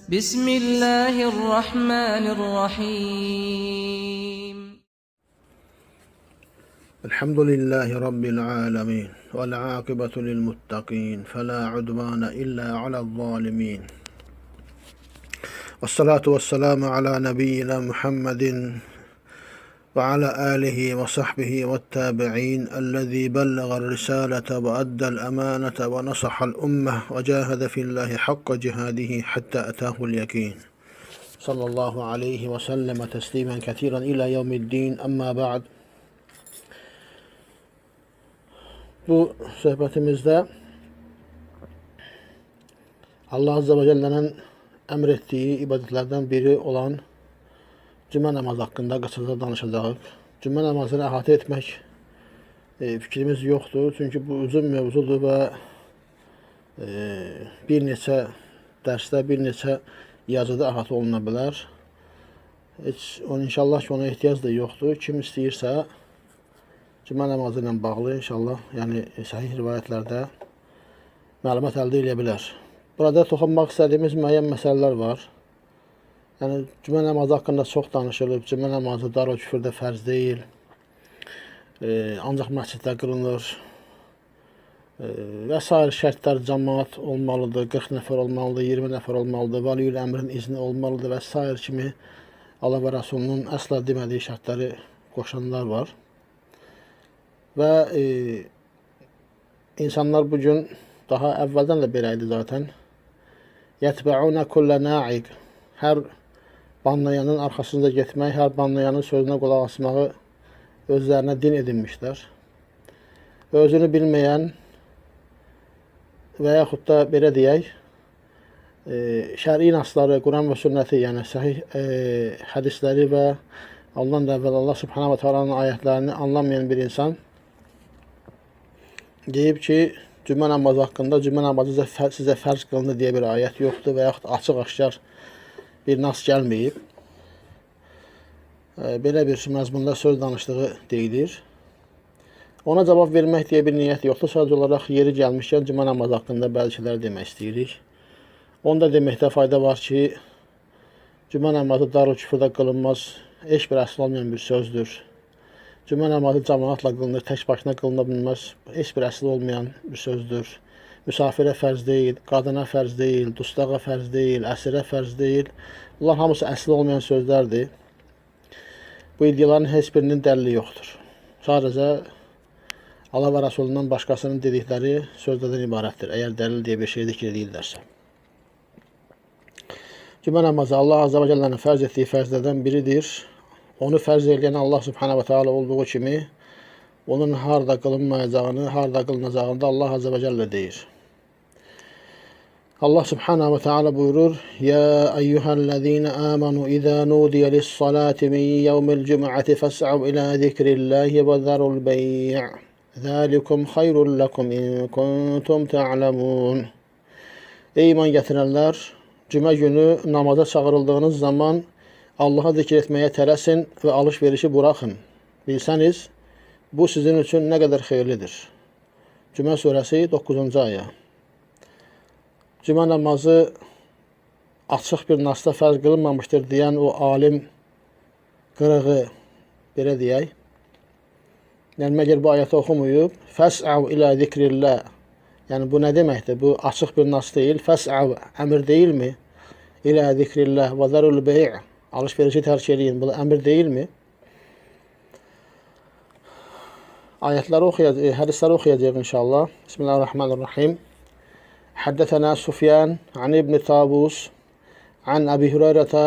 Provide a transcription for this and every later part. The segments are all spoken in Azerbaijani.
بسم الله الرحمن الرحيم الحمد لله رب العالمين والعاقبة للمتقين فلا عدوان إلا على الظالمين والصلاة والسلام على نبينا محمد وعلى آله وصحبه والتابعين الذي بلغ الرسالة وأدى الأمانة ونصح الأمة وجاهد في الله حق جهاده حتى أتاه اليقين صلى الله عليه وسلم تسليما كثيرا إلى يوم الدين أما بعد. Bu söhbətimizdə Allah Azze ve Celle'nin emrettiği ibadetlerden biri olan cümə namazı haqqında qısaca danışacağıq. Cümə namazını əhatə etmək fikrimiz yoxdur. Çünki bu uzun mövzudur və bir neçə dərsdə, bir neçə yazıda əhatə oluna bilər. İnşallah ki, ona ehtiyac da yoxdur. Kim istəyirsə, cümə namazı ilə bağlı inşallah, yəni sahih rivayətlərdə məlumat əldə edə bilər. Burada toxunmaq istədiyimiz müəyyən məsələlər var. Yəni, cümə namazı haqqında çox danışılıb. Cümə namazı darul küfrdə fərz deyil. Ancaq məsciddə qılınır. Və s. şərtlər cəmaat olmalıdır, 40 nəfər olmalıdır, 20 nəfər olmalıdır, valiül əmrin izni olmalıdır və s. kimi Allah və Rasulunun əsla demədiyi şərtləri qoşanlar var. Və insanlar bugün daha əvvəldən də belə idi zaten. Yətbə'unə kullə na'iq. Hər banlayanın arxasında getmək, hər banlayanın sözünə qulaq asmağı özlərinə din edinmişlər. Və özünü bilməyən və yaxud da belə deyək, şəri nasları, Quran və sünnəti, yəni sahih hədisləri və ondan da əvvəl Allah Subhanahu wa Ta'ala'nın ayətlərini anlamayan bir insan deyib ki, cümə namazı haqqında cümə namazı sizə fərz qılındı deyə bir ayət yoxdur və yaxud açıq-aşkar bir nas gəlməyib. Belə bir məzmunda söz danışdığı deyilir. Ona cavab vermək deyə bir niyyət yoxdur. Sadəcə olaraq yeri gəlmişkən cümə namazı haqqında bəzi şeylər demək istəyirik. Onu da deməkdə fayda var ki, cümə namazı darul küfrdə qılınmaz, heç bir əsl olmayan bir sözdür. Cümə namazı cəmaatla qılınır, tək başına qılına bilməz, heç bir əsli olmayan bir sözdür. Müsafirə fərz deyil, qadına fərz deyil, dustağa fərz deyil, əsirə fərz deyil. Bunlar hamısı əsli olmayan sözlərdir. Bu iddiaların heç birinin dəlili yoxdur. Sadəcə Allah və Rasulundan başqasının dedikləri sözlərdən ibarətdir, əgər dəlil deyə bir şey zikr edirlərsə. Cümə namazı Allah Azze ve Celle'nin fərz etdiyi fərzlərdən biridir. Onu fərz edən Allah Subhanahu wa Ta'ala olduğu kimi, onun harda qılınmayacağını, harda qılınacağını da Allah Azze ve Celle deyir. Allah Subhanahu wa Ta'ala buyurur: "Ya eyyuhellezine amanu iza nudiya lis-salati min yawmil cum'ati fas'au ila zikrillahi ve zarul bey'. Zalikum hayrun lekum in kuntum ta'lamun." Ey iman gətirənlər, cümə günü namaza çağırıldığınız zaman Allah'a zikr etməyə tələsin və alış-verişi buraxın. Bilsəniz, bu sizin üçün nə qədər xeyirlidir. Cümə surəsi 9-cu ayə. Cümə namazı açıq bir nasda fərz qılınmamışdır deyən o alim qırığı, belə deyək. Yəni, məgər bu ayəti oxumayıb, fəs'av ilə zikrillah. Yəni, bu nə deməkdir? Bu açıq bir nas deyil. Fəs'av əmr deyilmi? İlə zikrillah və zarul bey'. Alış-verişi tərk edin. Bu əmr deyilmi? Ayətləri oxuyacaq, hədisləri oxuyacaq inşallah. Bismillahirrahmanirrahim. Həddətənə Sufyan an İbn Tabus an Əbi Hüreyrətə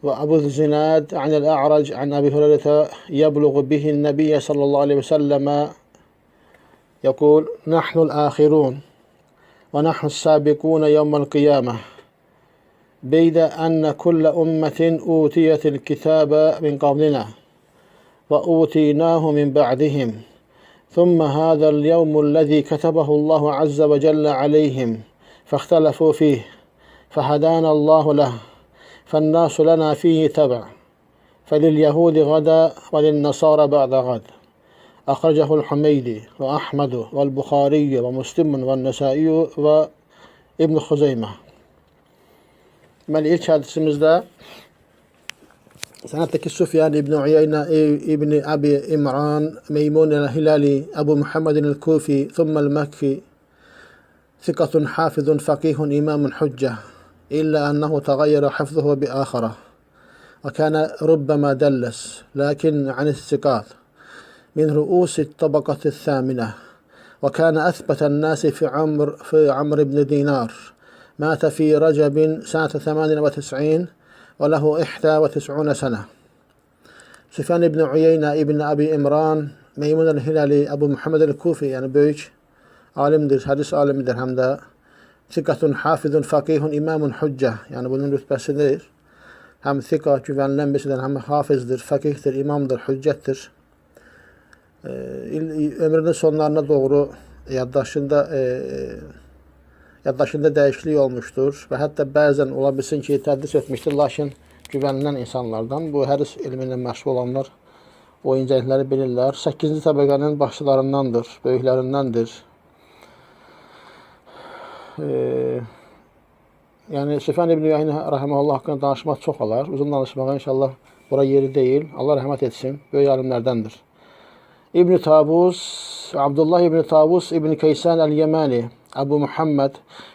və Əbu Zinad anil A'rac an Əbi Hüreyrətə yəbluğu bihin Nəbiyyə sallallahu aleyhi və səlləmə yəqul Nəhnul əxirun və nəhnu səbiqun yevməl qiyamə بيد أن كل أمة أوتيت الكتاب من قبلنا وأوتيناه من بعدهم ثم هذا اليوم الذي كتبه الله عز وجل عليهم فاختلفوا فيه فهدانا الله له فالناس لنا فيه تبع فلليهود غدا وللنصارى بعد غد أخرجه الحميدي وأحمد والبخاري ومسلم والنسائي وابن خزيمة. Deməli, ilk hədisimizdə sənəddəki Süfyan İbn Uyeynə İbn Abi İmran Meymun el-Hilali Əbu Muhammedin el-Kufi thumma el-Mekki ثقة حافظ فقيه إمام حجة إلا أنه تغير حفظه بآخرة وكان ربما دلس لكن عن الثقات من رؤوس الطبقة الثامنة وكان أثبت الناس في عمرو بن دينار مات في رجب سنة 98 وله 91 سنة. Süfyan İbn Uyeyne İbn Abi İmran Meymun el-Hilali Əbu Muhammed el-Kufi, yəni böyük alimdir, hədis alimidir, həm də siqatun hafizun faqihun imamun hüccə, yəni bunun rütbəsidir. Həm siqa, güvənilən birisidir, həm hafizdir, faqihdir, imamdır, hüccətdir. Ömrünün sonlarına doğru yaddaşında dəyişiklik olmuşdur və hətta bəzən ola bilsin ki, tədris etmişdir, lakin güvənilən insanlardan, bu hədis ilmi ilə məşğul olanlar o incəlikləri bilirlər. 8-ci təbəqənin başçılarındandır, böyüklərindəndir. Yəni Süfyan İbn Uyeynə rahimehullah haqqında danışmaq çox olar. Uzun danışmağa inşallah bura yeri deyil. Allah rəhmət etsin. Böyük alimlərdəndir. İbn Tabus, Abdullah İbn Tabus İbn Kaysan el-Yemani, Əbu Muhammed,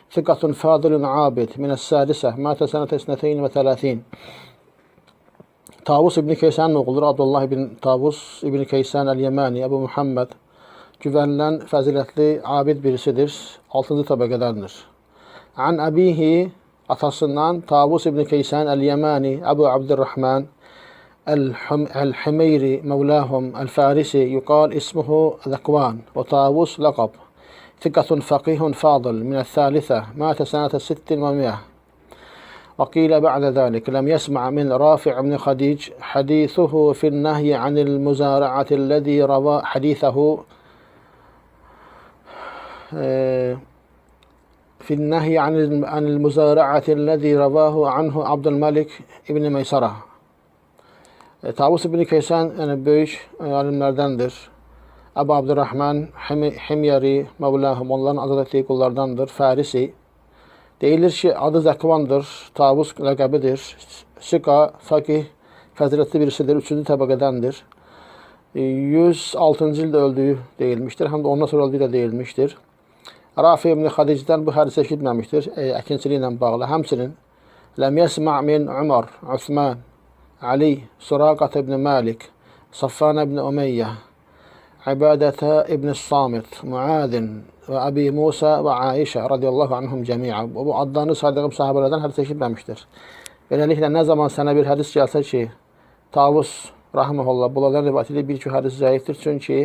thiqatun fadilun abid min es-sadisah, mata senete 32. Tabus İbn Kaysanın oğludur. Abdullah İbn Tabus İbn Kaysan el-Yemani, Əbu Muhammed, güvənilən, fəzilətli, abid birisidir. 6-cı təbəqədəndir. An abihi, atasından Tabus İbn Kaysan el-Yemani, Əbu Abdurrahman el-Himeyri mevlahum el-Farisi, yuqal ismuhu Zakwan ve Tabus laqab. Thiqatun faqihun fadil min el-thalitha, mata senete 600. وقيل بعد ذلك لم يسمع من رافع بن خديج حديثه في النهي عن المزارعة الذي روى حديثه في النهي عن المزارعة الذي رواه عنه عبد الملك İbn Meysara. Tabus İbn Kaysan yəni böyük alimlərdəndir. Əbu Abdurrahman Himyari mevlahum, onların azad etdiyi qullardandır. Farisi. Deyilir ki, adı Zakvandır. Tabus ləqəbidir. Siqa, faqih, fəzilətli birisidir. 3-cü təbəqədəndir. 106-cı ildə öldüyü deyilmişdir. Həm də ondan sonra öldüyü də deyilmişdir. Rafi ibn Xadicdən bu hədisi eşitməmişdir. Əkinçiliyi ilə bağlı. Həmçinin ləm yəsma' min Umar, Osman, Ali, Suraqat ibn Malik, Safvan ibn Umeyyə, İbadətə ibn Samit, Muadin və Abi Musa və Aişə radiyallahu anhum cəmi'a. Bu adlarını saydığım sahabələrdən hədis eşitməmişdir. Beləliklə, nə zaman sənə bir hədis gəlsə ki, Tavus rahimehullah bunlardan rivayət edir, bir ki, hədis zəifdir, çünki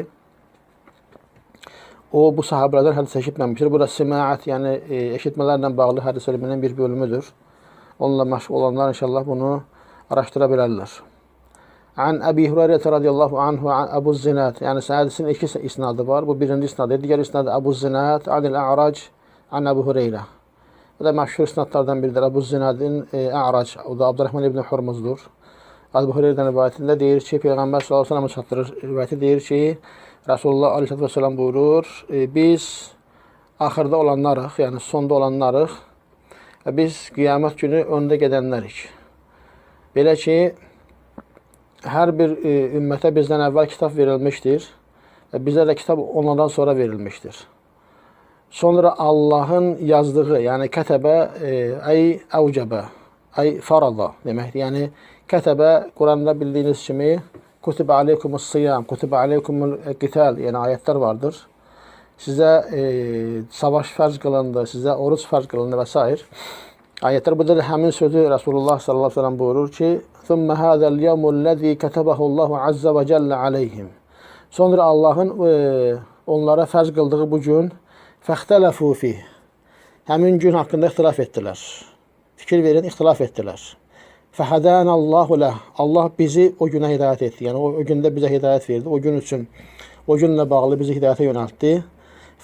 o bu sahabələrdən hədis eşitməmişdir. Bu da simaət, yəni eşitmələrlə bağlı hədis elminin bir bölümüdür. Onunla məşğul olanlar inşallah bunu araşdıra bilərlər. An Əbi Hüreyrə radiyallahu anhu Əbu Zinad, yəni hədisin iki isnadı var. Bu birinci isnadı, digər isnadı Əbu Zinad anil A'rac an Əbu Hüreyrə. Bu da məşhur isnadlardan biridir. Əbu Zinadin A'rac, o da Abdurrahman ibn Hurmuzdur. Əbu Hüreyrədən rivayətində deyir ki, Peyğəmbər sallallahu əleyhi və səlləm çatdırır, rivayəti deyir ki, Rasulullah aleyhissalatu vesselam buyurur, biz axırda olanlarıq, yəni sonda olanlarıq və biz qiyamət günü öndə gedənlərik. Belə ki, hər bir ümmətə bizdən əvvəl kitab verilmişdir və bizə də kitab onlardan sonra verilmişdir. Sonra Allahın yazdığı, yəni kətəbə, əy əvcəbə, əy farada deməkdir. Yəni kətəbə, Quranda bildiyiniz kimi, kutubə aleykumus siyam, kutubə aleykumul qital, yəni ayətlər vardır. Sizə savaş fərz qılındı, sizə oruç fərz qılındı və s. Ayətlər, burada da həmin sözü Rasulullah sallallahu aleyhi ve sellem buyurur ki, ثُمَّ هَذَا الْيَوْمُ الَّذ۪ي كَتَبَهُ اللّٰهُ عَزَّ وَجَلَّ عَلَيْهِمْ. Sonra Allahın onlara fərz qıldığı bu gün فَاخْتَلَفُوا فِيهِ. Həmin gün haqqında ixtilaf etdilər. Fikir verin, ixtilaf etdilər. فَحَدَانَ اللّٰهُ لَهُ. Allah bizi o günə hidayət etdi. Yəni o gündə bizə hidayət verdi. O gün üçün, o günlə bağlı bizi hidayətə yönəltdi.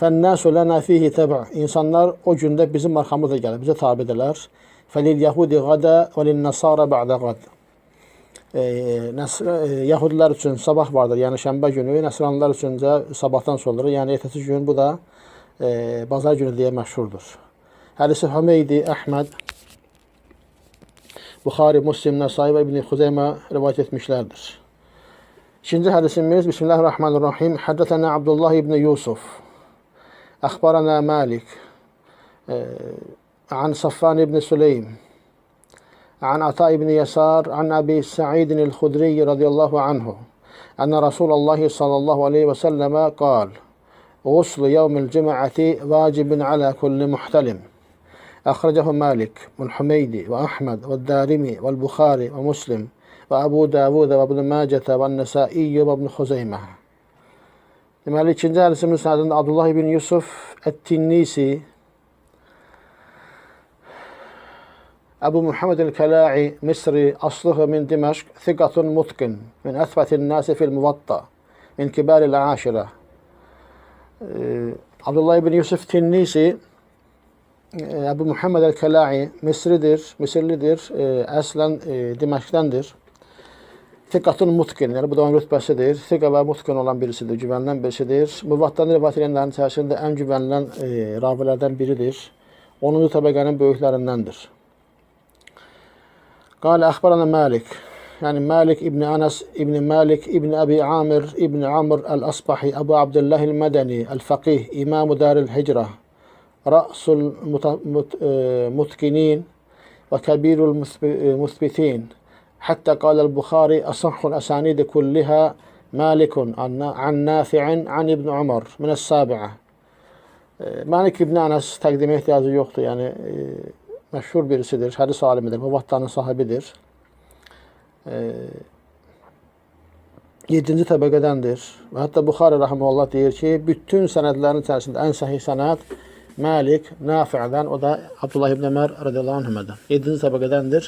فَالنَّاسُ لَنَا فِيهِ تَبْعُ. İnsanlar o gündə bizim arxamıza gəlir, bizə tabidirlər. فَلِلْيَهُودِ غَدَى وَلِلنَّصَارَ بَعْدَ غَدْ. Yahudilər üçün sabah vardır, yəni şənbə günü, Nəsranlılar üçün də sabahdan sonra, yəni ertəsi gün, bu da bazar günü deyə məşhurdur. Hədisi Hümeydi Əhməd Buxari, Müslim, Nəsai və İbn Xuzeymə rivayet etmişlərdir. İkinci hədisimiz Bismillahirrahmanirrahim. Həddətənə Abdullah ibn Yusuf. Əxbarənə Malik. An Safvan ibn Süleym. An Ata ibn Yasar. An Abi Sa'idin el-Khudri radiyallahu anhu. Ənə Rasulullah sallallahu aleyhi və səlləmə qal. غسل يوم الجمعة واجب على كل محتلم. أخرجه مالك والحميدي وأحمد والدارمي والبخاري ومسلم وأبو داود وابن ماجة والنسائي وابن خزيمة. Deməli, ikinci hədisimizin sənədində Abdullah ibn Yusuf Ət-Tinnisi, Əbu Muhammed el-Kəla'i Misri, aslığı min Diməşq, thiqatun mutqin, min əthbətin nasi fil muvatta, min kibaril aşirə. Abdullah ibn Yusuf Tinnisi, Əbu Muhammed el-Kəla'i Misirlidir, əslən Diməşqdəndir. Thiqatun mutqin, yəni bu da onun rütbəsidir. Thiqa və mutqin olan birisidir, güvənilən birisidir. Muvattanın rivayət edənlərin içərisində ən güvənilən ravilərdən biridir. 10-cu təbəqənin böyüklərindəndir. Qalə əxbarənə Malik. Yəni Malik ibn Anas ibn Malik ibn Abi Amir ibn Amr el-Asbahi Abu Abdullah el-Mədəni el-Faqih İmam-ı Daril Hicrə Ra'sul Mutkinin və Kabirul Musbitin. حتى قال البخاري أصح الأسانيد كلها مالك عن نافع عن ابن عمر من السابعة. Malik ibn Anas təqdimə ehtiyacı yoxdur. Yəni məşhur birisidir, hədis alimidir, Muvattanın sahibidir. 7-ci təbəqədəndir. Və hətta Buxari rahimehullah deyir ki, bütün sənədlərin içərisində ən səhih sənəd Malik Nafi'dən, o da Abdullah ibn Ömər radiyallahu anhudan. 7-ci təbəqədəndir.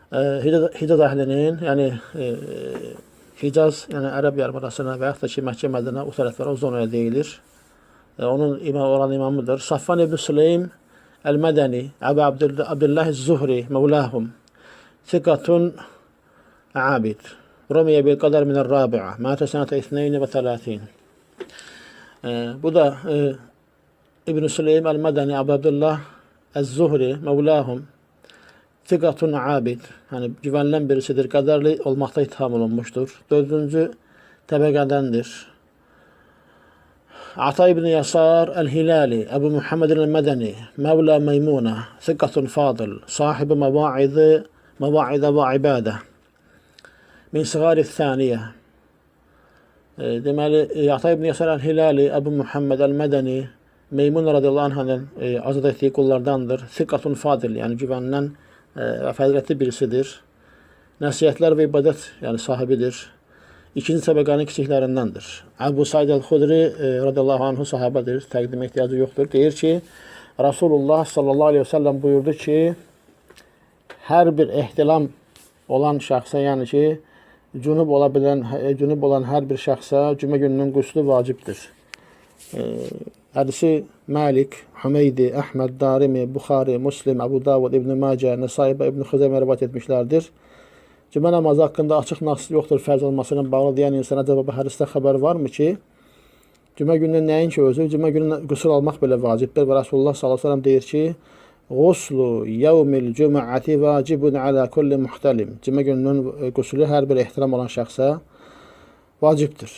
Hicaz əhlinin, yəni Hicaz, yəni Ərəb yarımadasına və yaxud da ki, Məkkə Mədinə o tərəflərə o zonaya deyilir. Onun oran imamıdır. Safvan ibn Süleym el-Mədəni, Əbu Abdullah Zuhri, Mevlahum, Thiqatun Abid, Rumiyə bil qədər minər rabi'a, mətə sənətə 32. Bu da İbn Süleym el-Mədəni, Əbu Abdullah Zuhri, Mevlahum, Thiqatun Abid, yəni güvənilən birisidir, qədərli olmaqda itham olunmuşdur. 4-cü təbəqədəndir. Ata ibn Yasar el-Hilali, Əbu Muhammed el-Mədəni, Mevla Meymuna, Thiqatun Fadil, sahibi məvaidə və ibadə, min siğari thaniyə. Deməli, Ata ibn Yasar el-Hilali, Əbu Muhammed el-Mədəni, Meymun radiyallahu anh'ın azad etdiyi qullardandır. Thiqatun Fadil, yəni güvənilən və fəzilətli birisidir. Nəsiyyətlər və ibadət yəni sahibidir. 2-ci təbəqənin kiçiklərindəndir. Əbu Said el-Xudri radiyallahu anhu sahabədir, təqdimə ehtiyacı yoxdur. Deyir ki, Rasulullah sallallahu aleyhi ve sellem buyurdu ki, hər bir ehtilam olan şəxsə, yəni ki, cünub olan hər bir şəxsə cümə gününün quslu vacibdir. Hədisi Malik, Hümeydi, Əhməd, Darimi, Buxari, Müslim, Əbu Davud, İbn Macə, Nəsai və İbn Xuzeymə rivayet etmişlərdir. Cümə namazı haqqında açıq nas yoxdur fərz olmasına bağlı deyən insana cavabı hədisdə xəbər varmı ki, cümə gününün nəinki özü, cümə gününün qüsul almaq belə vacibdir və Rasulullah sallallahu aleyhi ve sellem deyir ki, Quslu yevmil cüm'ati vacibun alə kulli muhtalim. Cümə gününün qüsulü hər bir ehtiram olan şəxsə vacibdir.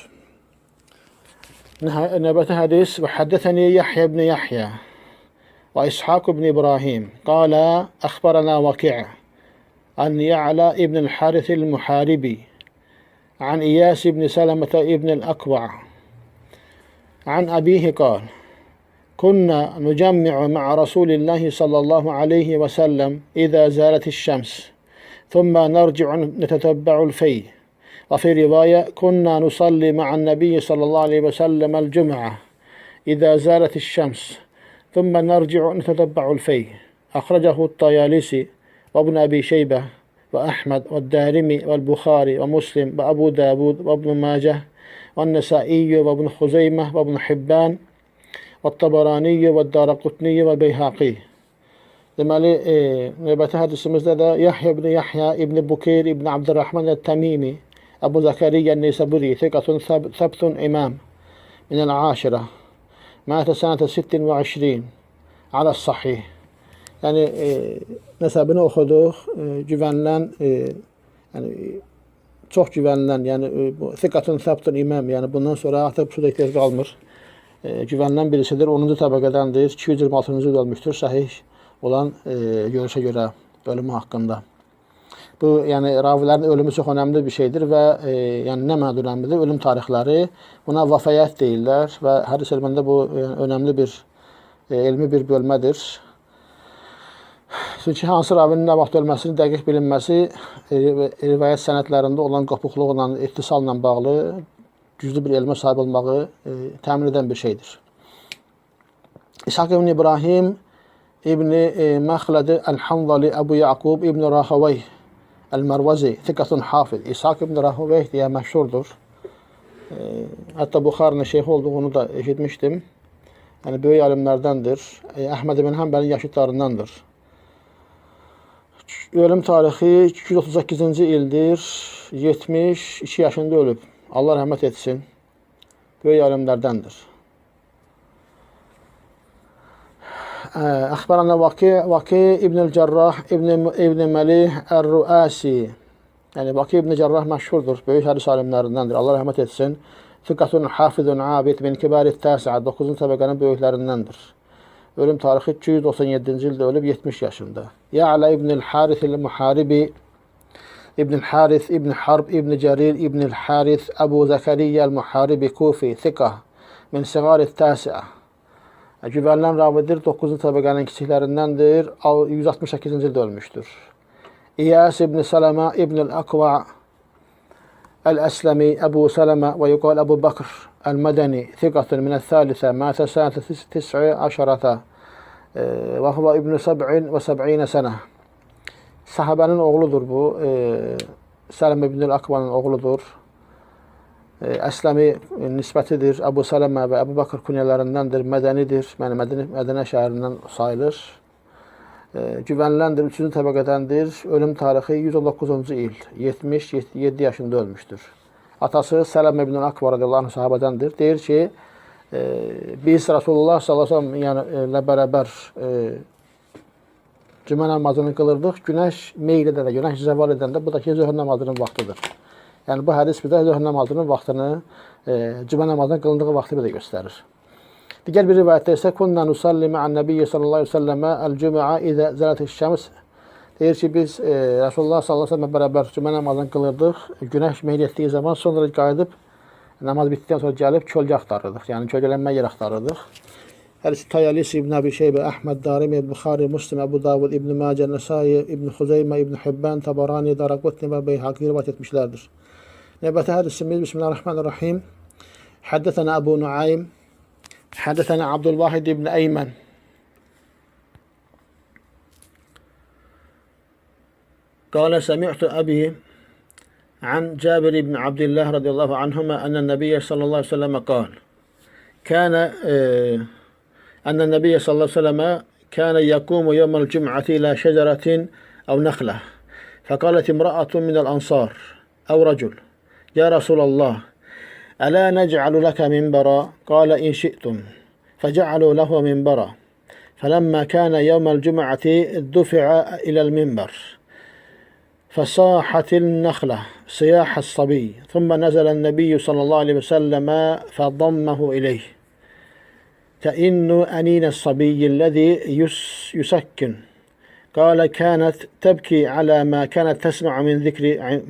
نبت حديث وحدثني يحيى بن يحيى وإسحاق بن إبراهيم قال أخبرنا وكيع عن يعلى ابن الحارث المحاربي عن إياس بن سلمة ابن الأكوع عن أبيه قال كنا نجمع مع رسول الله صلى الله عليه وسلم إذا زالت الشمس ثم نرجع نتتبع الفي. وفي رواية كنا نصلي مع النبي صلى الله عليه وسلم الجمعة إذا زالت الشمس ثم نرجع نتتبع الفي. أخرجه الطيالسي وابن أبي شيبة وأحمد والدارمي والبخاري ومسلم وأبو داود وابن ماجه والنسائي وابن خزيمة وابن حبان والطبراني والدارقطني والبيهقي. Deməli, növbəti hədisimizdə də Yahya ibn Yahya ibn Bukeyr ibn Abdurrahman el-Tamimi Əbu Zakariya el-Nisaburi thiqatun thabtun imam min el-aşirə mətə sənətə 26 alə sahih. Yəni nəsəbini oxuduq, güvənilən, yəni çox güvənilən, yəni bu thiqatun sabtun imam, yəni bundan sonra artıq bu da ehtiyac qalmır. Güvənilən birisidir, 10-cu təbəqədəndir, 226-cı il ölmüşdür, səhih olan görüşə görə ölümü haqqında. Bu, yəni ravilərin ölümü çox önəmli bir şeydir və yəni nə mənada önəmlidir? Ölüm tarixləri buna vəfayət deyirlər və hədis elmində bu önəmli bir elmi bir bölmədir. Çünki hansı ravinin nə vaxt ölməsinin dəqiq bilinməsi rivayət sənədlərində olan qopuqluqla, ittisalla bağlı güclü bir elmə sahib olmağı təmin edən bir şeydir. İshaq ibn İbrahim İbn Məxlədi Əl-Hanzali Əbu Yaqub İbn Rahavey Əl-Mərvazi thiqatun hafiz. İshaq ibn Rahavey deyə məşhurdur. Hətta Buxarinin şeyxi olduğunu da eşitmişdim. Yəni böyük alimlərdəndir. Əhməd ibn Həmbəlin yaşıdlarındandır. Ölüm tarixi 238-ci ildir. 72 yaşında ölüb. Allah rəhmət etsin. Böyük alimlərdəndir. Əxbərənə Vaki İbn-i Cərrah İbn-i Məlih Ər-Rüəsi. Yəni Vaki İbn-i Cərrah məşhurdur. Böyük hədis alimlərindəndir. Allah rəhmət etsin. Thiqatun hafizun abid min kibarit təsiə. 9-cu təbəqənin böyüklərindəndir. Ölüm tarixi 297-ci ildə ölüb 70 yaşında. Ya'la İbn-i Harith el-Muharibi İbn-i Harith, İbn-i Harb, İbn-i Cərir, İbn-i Harith, Əbu Zəkəriyyə el-Muharibi Kufi, thiqah min sigarit təsiə. Güvənilən ravidir, 9-cu təbəqənin kiçiklərindəndir, 168-ci ildə ölmüşdür. İyas ibn Sələmə ibn Əl-Əqva Əl-Əsləmi Əbu Sələmə və yuqal Əbu Bakr Əl-Mədəni thiqatun minəl-thəlisə mətə sənətə 19 və huvə ibn 77 sənə. Sahabənin oğludur bu, Sələmə ibn Əl-Əqvanın oğludur. Əsləmi nisbətidir, Əbu Sələmə və Əbu Bakır künyələrindəndir, mədənidir, yəni Mədənə şəhərindən sayılır. Güvəniləndir, 3-cü təbəqədəndir, ölüm tarixi 119-cu il, 77 yaşında ölmüşdür. Atası Sələmə ibn Əqva radiyallahu anh sahabədəndir. Deyir ki, biz Rasulullah sallallahu aleyhi və səlləmlə bərabər cümə namazını qılırdıq, günəş meyl edəndə, günəş zəval edəndə, bu da ki, zöhr namazının vaxtıdır. Yəni bu hədis bizə zöhr namazının vaxtını, cümə namazının qılındığı vaxtı bizə göstərir. Digər bir rivayətdə isə kunna nusalli ma'an nabiyyi sallallahu əleyhi və səlləmə el-cüm'a izə zəlatiş-şəms. Deyir ki, biz Rasulullah sallallahu əleyhi və səlləmə bərabər cümə namazını qılırdıq. Günəş meyl etdiyi zaman sonra qayıdıb namaz bitdikdən sonra gəlib kölgə axtarırdıq. Yəni kölgələnmə yer axtarırdıq. Hədisi Tayalisi İbn Əbi Şeybə, Əhməd Darimi, Buxari, Müslim, Əbu Davud, İbn Macə, Nəsai, İbn Xuzeymə, İbn Hibban, Tabarani, Daraqutni və Beyhaqi rivayət etmişlərdir. Növbəti hədisimiz Bismillahirrahmanirrahim. Həddəsənə Əbu Nuaym, həddəsənə Abdülvahid İbn Əymən. Qalə səmi'tu əbi an Cabir ibn Abdillah radiyallahu anhuma ənən nəbiyyə sallallahu aleyhi ve sellem qal. Kənə أن النبي صلى الله عليه وسلم كان يقوم يوم الجمعة إلى شجرة أو نخلة فقالت امرأة من الأنصار أو رجل يا رسول الله ألا نجعل لك منبرا قال إن شئتم فجعلوا له منبرا فلما كان يوم الجمعة دفع إلى المنبر فصاحت النخلة صياح الصبي ثم نزل النبي صلى الله عليه وسلم فضمه إليه تئن أنين الصبي الذي يسكن قال كانت تبكي على ما كانت تسمع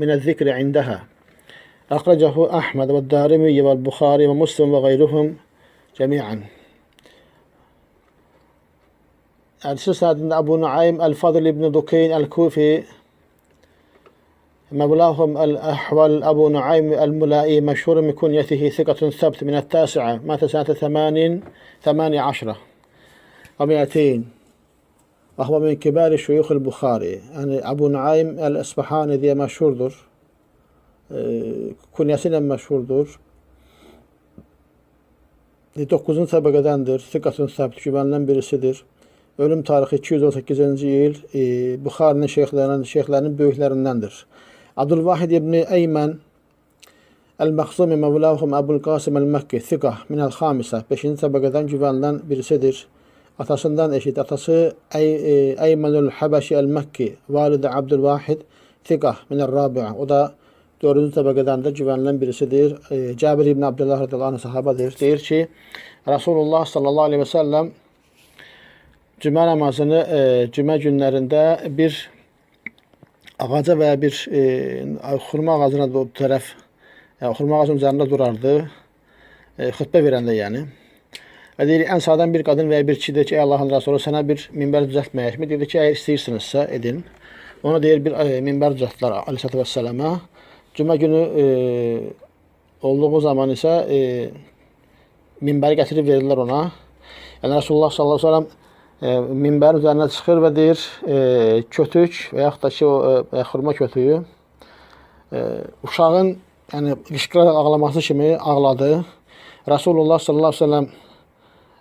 من الذكر عندها أخرجه أحمد والدارمي والبخاري ومسلم وغيرهم جميعا. السلسلة أبو نعيم الفضل بن دكين الكوفي مولاهم الأحول أبو نعيم الملائي مشهور من كنيته ثقة ثبت من 9 مات سنة 18 و200 وهو من كبار شيوخ البخاري. Yani Abu Nuaym el-Esbahani diye meşhurdur. Kunyesiyle meşhurdur. 9-cu təbəqədəndir. Thiqatun səbt, güvənilən birisidir. Ölüm tarixi 218-ci il. Buxarinin şeyxlərinin böyüklərindəndir. Abdülvahid ibn Əymən El-Məxzumi Mevlahum Əbul Qasim El-Məkki Thiqah minəl-xamisə 5-ci təbəqədən güvənilən birisidir. Atasından eşit. Atası Eymenül Habeşi el-Mekki, valide Abdülvahid, Thikah minel Rabi'a. O da 4. tabakadan da güvenilen birisidir. Cabir İbni Abdullah radıyallahu anh sahabedir. Deyir ki, Resulullah sallallahu aleyhi ve sellem cümə namazını cümə günlərində bir ağaca veya bir xurma ağacına tərəf, yəni xurma ağacının üzərində durardı. Xütbə verəndə yəni. Və deyir, ən sağdan bir qadın veya bir kişi deyir ki, ey Allahın Resulü, sənə bir minbər düzəltməyək mi? Deyir ki, əgər istəyirsinizsə edin. Ona deyir, bir minbər düzəltdilər aleyhissalatü vəssələmə. Cümə günü olduğu zaman isə minbəri gətirib verirlər ona. Yəni Resulullah sallallahu aleyhi ve sellem minbərin üzərinə çıxır və deyir, kötük və yaxud da ki, o xurma kötüyü uşağın yəni, qışqıraraq ağlaması kimi ağladı. Resulullah sallallahu aleyhi ve sellem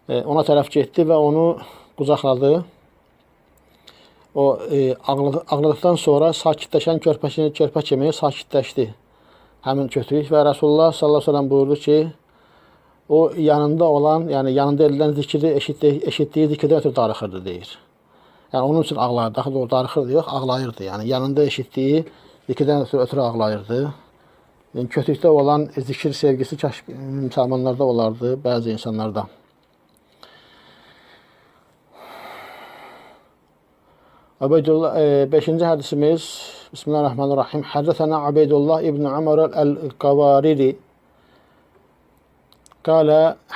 ona tərəf getdi və onu qucaqladı. O ağladıqdan sonra sakitləşən körpə kimi sakitləşdi həmin kötük və Resulullah sallallahu aleyhi ve sellem buyurdu ki, o yanında olan, yəni yanında edilən zikri eşitdiyi zikirdən ötürü darıxırdı deyir. Yəni onun üçün ağlayırdı. Daha doğru darıxırdı yox, ağlayırdı. Yəni yanında eşitdiyi zikirdən ötürü ağlayırdı. Yəni kötükdə olan zikir sevgisi müsəlmanlarda olardı, bəzi insanlarda. Ubeydullah 5-ci hədisimiz Bismillahirrahmanirrahim. Həddəsənə Ubeydullah ibn Umar el-Qavariri قال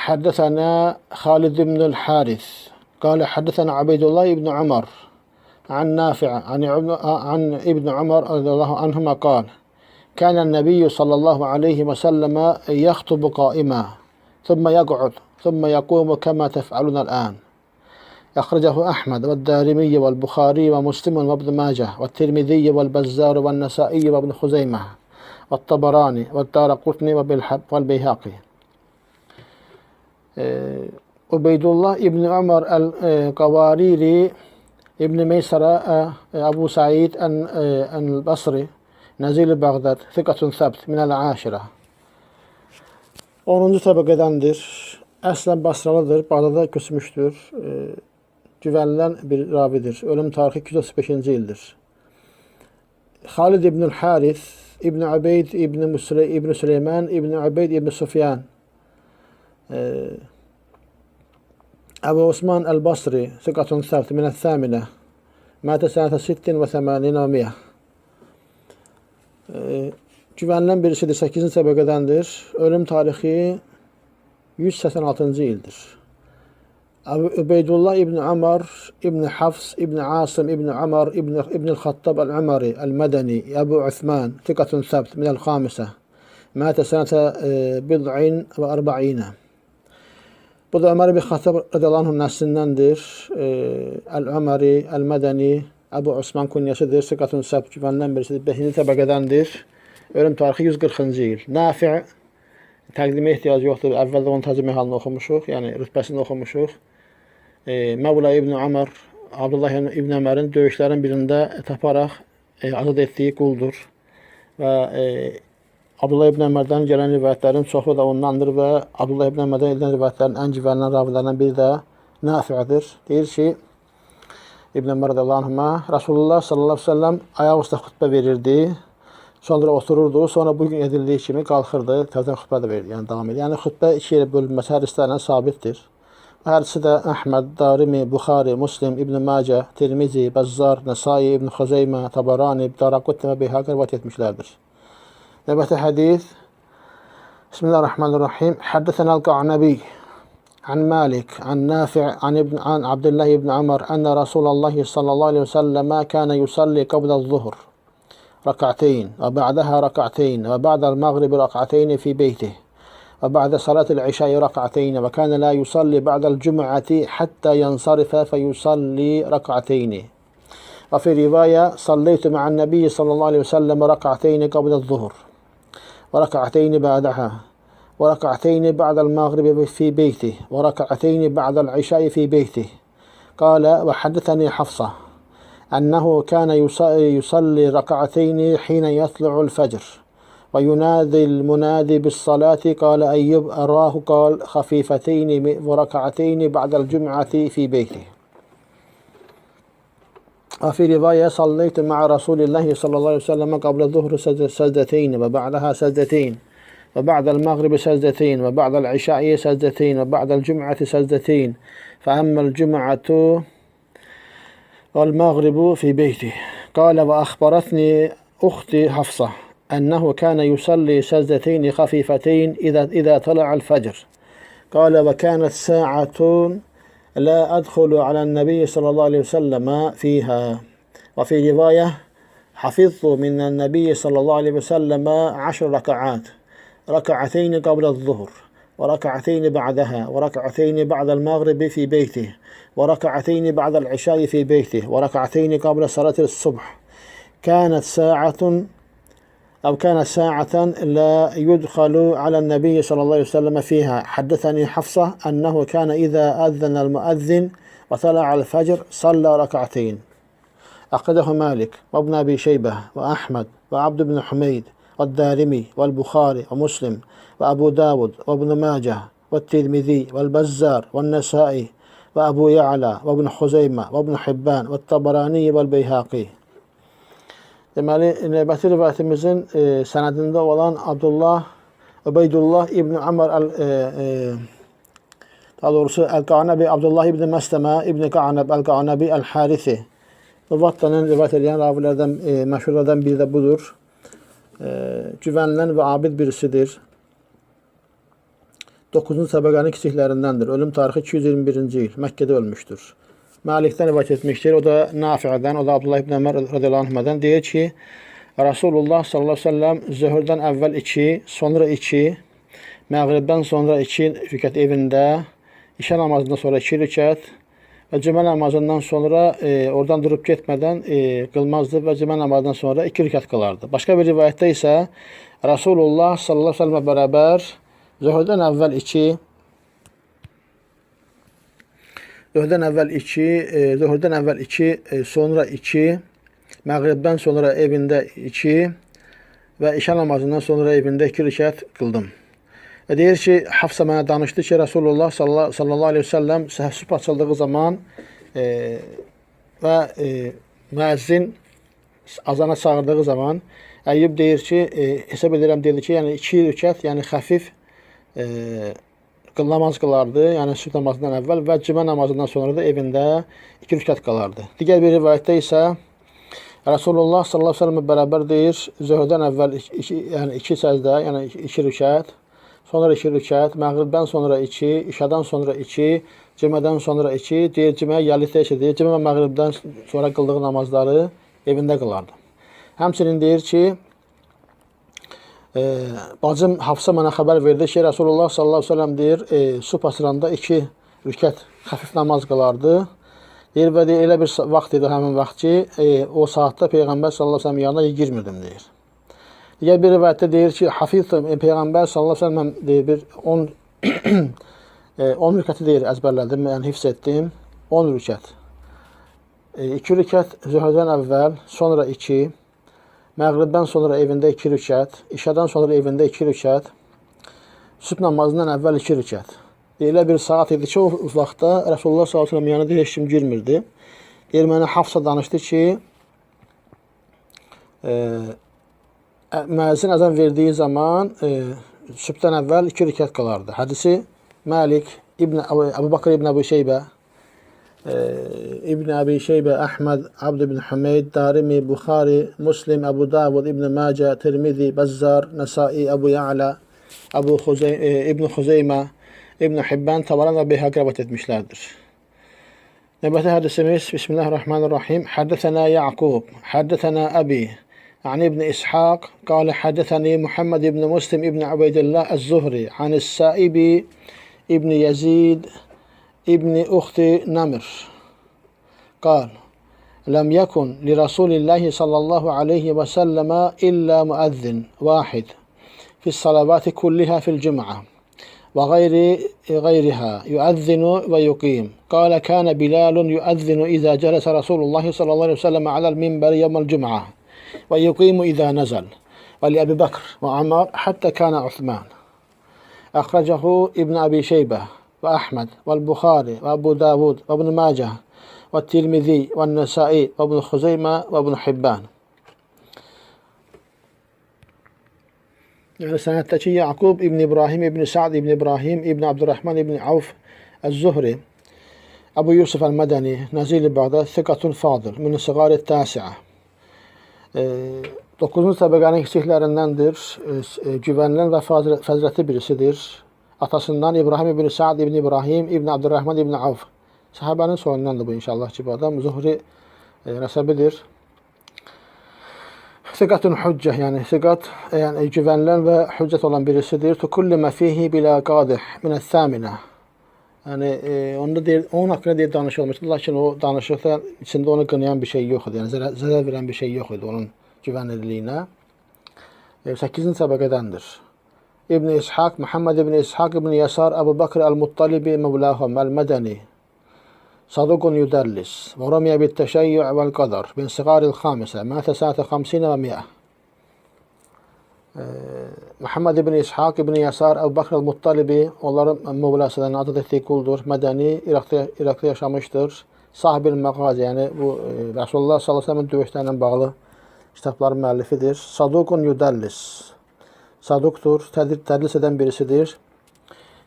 حدثنا خالد بن الحارث قال حدثنا عبيد الله بن عمر عن نافع عن ابن عمر رضي الله عنهما قال كان النبي صلى الله عليه وسلم يخطب قائما ثم يقعد ثم يقوم كما تفعلون الآن أخرجه أحمد والدارمي والبخاري ومسلم وابن ماجه والترمذي والبزار والنسائي وابن خزيمة والطبراني والدارقطني والبيهقي. Ubeydullah İbni Umar el-Qavariri İbni Meysara Abu Said el-Basri Nazil-i Bağdad Fikatun Sabt minel-Aşira 10. təbəqədəndir. Əslən Basralıdır. Bağdada köçmüşdür. Güvənilən bir ravidir. Ölüm tarixi 235-ci ildir. Halid İbnül Haris İbni Ubeyd İbni Süleyman İbni Ubeyd İbni Sufyan Ebu Osman el-Basri Sikatun Sabt minel-Thamine Mâte senete 86 ve 100. Güvənilən birisidir. 8-ci təbəqədəndir. Ölüm tarixi 186-cı ildir. Ubeydullah İbni Umar İbni Hafs İbni Asım İbni Umar İbni Xattab el-Umari el-Medeni Ebu Uthman Sikatun Sabt minel-Khamisة Mâte senete 40. Bu da Ömer ibn Xattab radıyallahu anh nəslindəndir. El-Umari, El-Medeni, Ebu Osman kunyasıdır. Sikatun Sabt güvənilən birisidir. 5-ci təbəqədəndir. Ölüm tarixi 140-cı il. Nafi' təqdimə ehtiyacı yoxdur. Əvvəldə onun tərcümə halını oxumuşuq. Yəni rütbəsini oxumuşuq. Mevla İbn Umar, Abdullah İbn Ömərin döyüşlərin birində taparaq azad etdiyi quldur. Və Abdullah İbn Ömərdən gələn rivayətlərin çoxu da ondandır və Abdullah İbn Ömərdən edilən rivayətlərin ən güvənilən ravilərindən biri də Nafi'dir. Deyir ki, İbn Ömər radiyallahu anhuma Rasulullah sallallahu aleyhi ve sellem ayaq üstə xutbə verirdi. Sonra otururdu. Sonra bugün edildiyi kimi qalxırdı. Təzədən xutbə də verirdi. Yəni davam edir. Yəni xutbə iki yerə bölünməsi hədislərlə sabitdir. Hədisi də Əhməd, Darimi, Buxari, Muslim, İbn Macə, Tirmizi, Bəzzar, Nəsai, İbn Xuzeymə, Tabarani, Daraqutni və Beyhaqi rivayət etmişlərdir. Növbəti hədis Bismillahirrahmanirrahim. Həddəsənəl Qa'nabi an Malik an Nafi' an Abdullah ibn Umar enne Rasulullah sallallahu aleyhi ve sellem kana yusalli qabla az-zuhr rak'atayn ve ba'daha rak'atayn ve ba'da'l maghrib rak'atayn fi beytihi ve ba'da salatil isha rak'atayn ve kana la yusalli ba'da'l cum'ati hatta yansarifa fe yusalli rak'atayn. Ve fi rivaya sallaytu ma'an nabiy sallallahu aleyhi ve sellem rak'atayn qabla az-zuhr وركعتين بعدها وركعتين بعد المغرب في بيته وركعتين بعد العشاء في بيته قال وحدثني حفصة أنه كان يصلي ركعتين حين يطلع الفجر وينادي المنادي بالصلاة قال أيوب أراه قال خفيفتين وركعتين بعد الجمعة في بيته. وفي رواية صليت مع رسول الله صلى الله عليه وسلم قبل الظهر سجدتين وبعدها سجدتين وبعد المغرب سجدتين وبعد العشاء سجدتين وبعد الجمعة سجدتين فأما الجمعة والمغرب في بيته. قال وأخبرتني أختي حفصة أنه كان يصلي سجدتين خفيفتين إذا طلع الفجر. قال وكانت ساعة لا أدخل على النبي صلى الله عليه وسلم فيها. وفي رواية حفظت من النبي صلى الله عليه وسلم 10 ركعات، ركعتين قبل الظهر وركعتين بعدها وركعتين بعد المغرب في بيته وركعتين بعد العشاء في بيته وركعتين قبل صلاة الصبح. كانت ساعة لا يدخل على النبي صلى الله عليه وسلم فيها. حدثني حفصة أنه كان إذا أذن المؤذن وطلع الفجر صلى ركعتين. أخرجه مالك وابن أبي شيبة وأحمد وعبد بن حميد والدارمي والبخاري ومسلم وأبو داود وابن ماجه والترمذي والبزار والنسائي وأبو يعلى وابن خزيمة وابن حبان والطبراني والبيهaqi. Deməli, növbəti rivayətimizin sənədində olan Ubeydullah İbn Amr daha doğrusu Əl-Qanabi, Abdullah İbn Məsləmə İbn Qanab Əl-Qanabi Əl-Harithi. Muvatta'nın rivayət edən ravilərdən, məşhurlardan biri də budur. Güvənilən və abid birisidir. 9-cu təbəqənin kiçiklərindəndir. Ölüm tarixi 221-ci il. Məkkədə ölmüşdür. Malikdən rivayət etmişdir. O da Nafi'dən, o da Abdullah ibn Ömər radiyallahu anh'dan deyir ki, Rasulullah sallallahu aleyhi ve sellem zöhrdən əvvəl 2, sonra 2, məğribdən sonra 2 rükət evində, işə namazından sonra 2 rükət və cümə namazından sonra oradan durub getmədən qılmazdı və cümə namazından sonra 2 rükət qılardı. Başqa bir rivayətdə isə Rasulullah sallallahu aleyhi ve sellemə bərabər zöhrdən əvvəl 2, sonra 2, məğribdən sonra evində 2 və işə namazından sonra evində 2 rükət qıldım. Deyir ki, Hafsa mənə danışdı ki, Rasulullah sallallahu aleyhi ve sellem sübh açıldığı zaman və müəzzin azana çağırdığı zaman Əyyub deyir ki, hesab edirəm dedi ki, yəni 2 rükət, yəni xəfif namaz qılardı, yəni sübh namazından əvvəl və cümə namazından sonra da evində 2 rükət qılardı. Digər bir rivayətdə isə Rasulullah sallallahu aleyhi ve sellem bərabər deyir, zöhrdən əvvəl 2 səcdə, yəni 2 rükət, sonra 2 rükət, məğribdən sonra 2, işadan sonra 2, cümədən sonra 2, deyir cüməyə gəllikdə deyir, cümə və məğribdən sonra qıldığı namazları evində qılardı. Həmçinin deyir ki, bacım Hafsa mənə xəbər verdi ki, Rasulullah sallallahu aleyhi ve sellem deyir, sübh açılanda 2 rükət xəfif namaz qılardı. Deyir və deyir, elə bir vaxt idi həmin vaxt ki, o saatda Peyğəmbər sallallahu aleyhi ve sellem yanına girmirdim deyir. Digər bir rivayətdə deyir ki, Peyğəmbər sallallahu aleyhi ve sellem deyir, 10 rükəti deyir, əzbərlədim, yəni hifz etdim, 10 rükət. 2 rükət zöhrdən əvvəl, sonra 2, məğribdən sonra evində 2 rükət, işadan sonra evində 2 rükət, sübh namazından əvvəl 2 rükət. Elə bir saat idi ki, o vaxtda Rasulullah sallallahu aleyhi ve sellem yanında heç kim girmirdi. Deyir, mənə Hafsa danışdı ki, müəzzin əzan verdiyi zaman sübhdən əvvəl 2 rükət qılardı. Hədisi Malik, Əbu Bakr ibn Əbu Şeybə, Əhməd, Abd ibn Hümeyd, Darimi, Buxari, Muslim, Əbu Davud, İbn Macə, Tirmizi, Bəzzar, Nəsai, Əbu Ya'la, İbn Xuzeymə, İbn Hibban, Tabaran və Beyhaqi rivayət etmişlərdir. Növbəti hədisimiz Bismillahirrahmanirrahim. Həddəsənə Yaqub, həddəsənə Əbi, عن ابن إسحاق قال حدثني محمد بن مسلم ابن عبيد الله الزهري عن السائب ابن يزيد ابن أخت نمر قال لم يكن لرسول الله صلى الله عليه وسلم إلا مؤذن واحد في الصلوات كلها في الجمعة وغيرها يؤذن ويقيم. قال كان بلال يؤذن إذا جلس رسول الله صلى الله عليه وسلم على المنبر يوم الجمعة ويقيم إذا نزل ولأبي بكر وعمر حتى كان عثمان. أخرجه ابن أبي شيبة وأحمد والبخاري وأبو داود وابن ماجه والترمذي والنسائي وابن خزيمة وابن حبان. Yani senetteki Yakub İbn İbrahim İbn Sa'd İbn İbrahim İbn Abdurrahman İbn Avf El-Zuhri Ebu Yusuf El-Medeni Nazil-i Bağdat Thikatun Fadıl Min Sigaret Tasi'a 9. təbəqənin kiçiklərindəndir, güvənilən və fəzilətli birisidir. Atasından İbrahim İbn Sa'd İbn İbrahim İbn Abdurrahman İbn Avf. Sahabənin soyundandır bu inşallah ki bu adam. Zuhri nəsəbidir. Siqatun hüccə, yəni siqat, yəni güvənilən və hüccət olan birisidir. Tukullima fihi bila qadih minəs-saminə. Yəni onun haqqında deyir danışılmışdır, lakin o danışıqda içində onu qınayan bir şey yox idi. Yəni zərər verən bir şey yox idi onun güvəniliyinə. 8-ci təbəqədəndir. İbn İshaq, Muhammed İbn İshaq İbn Yasar, Əbu Bakr Əl-Muttalibi Mevlahum Əl-Mədəni Saduqun Yudəllis və ramiyə bit-təşəyyü vəl-qadar min sigaril xamisə mətə sənətə 50 və 100. Muhammed İbn İshaq İbn Yasar, Əbu Bakr Əl-Muttalibi, onların mövlasıdan adı etdiyi quldur. Mədəni, İraqda yaşamışdır. Sahib-ül Məqazi, yəni bu Rasulullah s.ə.v döyüşlərlə bağlı kitabların müəllifidir. Saduqun Yudəllis, saduqdur, tədlis edən birisidir.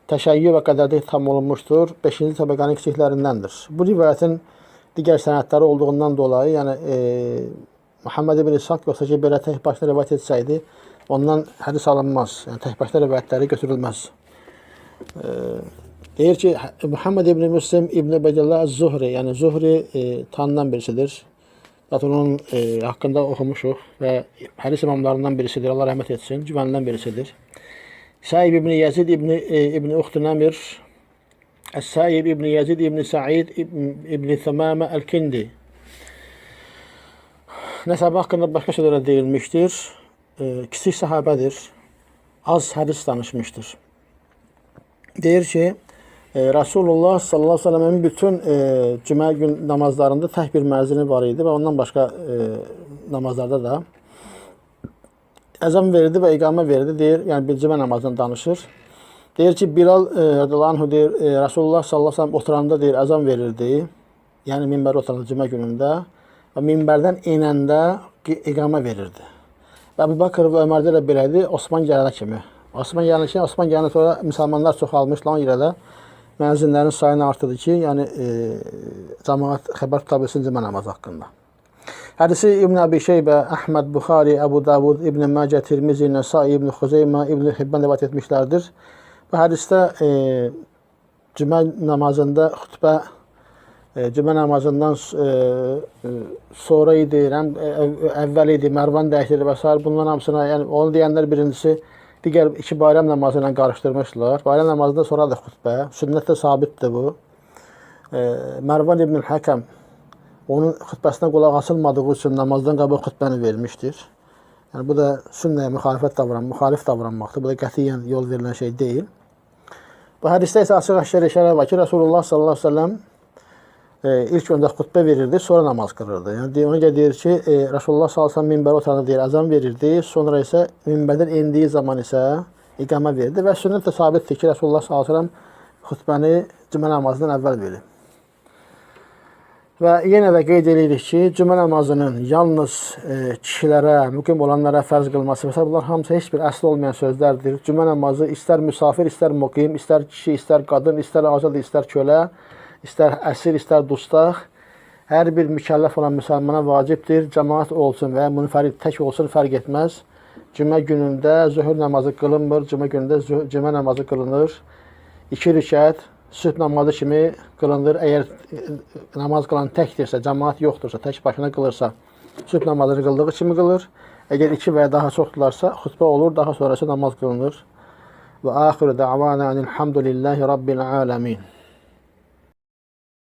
Təşəyyü və qədərdə tam olunmuşdur. 5-ci təbəqənin kiçiklərindəndir. Bu rivayətin digər sənədləri olduğundan dolayı, yəni Muhammed İbn İshaq yoxsa ki, belə tək başına rivayət etsəydi, ondan hədis alınmaz. Yəni tək başına rivayətləri götürülməz. Deyir ki, Muhammed İbn Müslim İbn Ubeydillah Az-Zuhri, yəni Zuhri tanınan birisidir. Zaten onun haqqında oxumuşuq və hədis imamlarından birisidir. Allah rəhmət etsin. Güvənilən birisidir. Saib İbn Yazid İbn Uxtu Namir, Əs-Saib İbn Yazid İbn Sa'id İbn Thəmamə Əl-Kindi. Nəsəbə haqqında başqa şeylərə deyilmişdir. Kiçik sahabədir. Az hədis danışmışdır. Deyir ki, Rasulullah s.a.v. bütün cümə gün namazlarında tək bir məzini var idi və ondan başqa namazlarda da əzan verdi və iqamə verdi, deyir, yəni bir cümə namazından danışır. Deyir ki, Bilal radiyallahu deyir, Rasulullah s.a.v. oturanda deyir, əzan verirdi, yəni minbərə oturanda cümə günündə və minbərdən enəndə iqamə verirdi. Və Əbu Bakr və Ömərdə də belədir, Osman gələnə kimi. Osman gələnə sonra müsəlmanlar çoxalmışlar, ona görə də müəzzinlərin sayını artırdı ki, yəni cəmaət xəbər tuta bilsin cümə namazı haqqında. Hədisi İbn Əbi Şeybə, Əhməd, Buxari, Əbu Davud, İbn Məcə, Tirmizi, Nəsai, İbn Xuzeymə, İbn Hibban rivayət etmişlərdir. Bu hədisdə cümə namazında xütbə, cümə namazından sonra idi, əvvəl idi, Mərvan dəyişdir və s. Bunların hamısına, yəni onu deyənlər birincisi, digər iki bayram namazı ilə qarışdırmışlar. Bayram namazında sonra da xütbə, sünnətdə sabitdir bu. Mərvan İbn Həkəm onun xütbəsinə qulaq asılmadığı üçün namazdan qabaq xütbəni vermişdir. Yəni bu da sünnəyə müxalif davranmaqdır. Bu da qətiyyən yol verilən şey deyil. Bu hədisdə isə açıq-aşkar işarə var ki, Rasulullah s.a.v. ilk öndə xütbə verirdi, sonra namaz qılırdı. Yəni ona görə deyir ki, Rasulullah s.a.v. minbərə oturanda deyir, əzan verirdi, sonra isə minbərdən endiyi zaman isə iqamə verirdi və sünnət də sabitdir ki, Rasulullah s.a.v. xütbəni cümə namazından əvvəl verir. Və yenə də qeyd edirik ki, cümə namazının yalnız kişilərə, müqim olanlara fərz qılması və bunlar hamısı heç bir əsli olmayan sözlərdir. Cümə namazı istər müsafir, istər müqim, istər kişi, istər qadın, istər azad, istər kölə, istər əsir, istər dustaq, hər bir mükəlləf olan müsəlmana vacibdir. Cəmaat olsun və munfərid tək olsun, fərq etməz. Cümə günündə zöhr namazı qılınmır, cümə günündə cümə namazı qılınır. 2 rükət sübh namazı kimi qılınır. Əgər namaz qılan təkdirsə, cəmaat yoxdursa, tək başına qılırsa, sübh namazını qıldığı kimi qılır. Əgər 2 və ya daha çoxdurlarsa, xutbə olur, daha sonrası namaz qılınır. Və axiru da'vana enilhamdülillahi rabbil aləmin.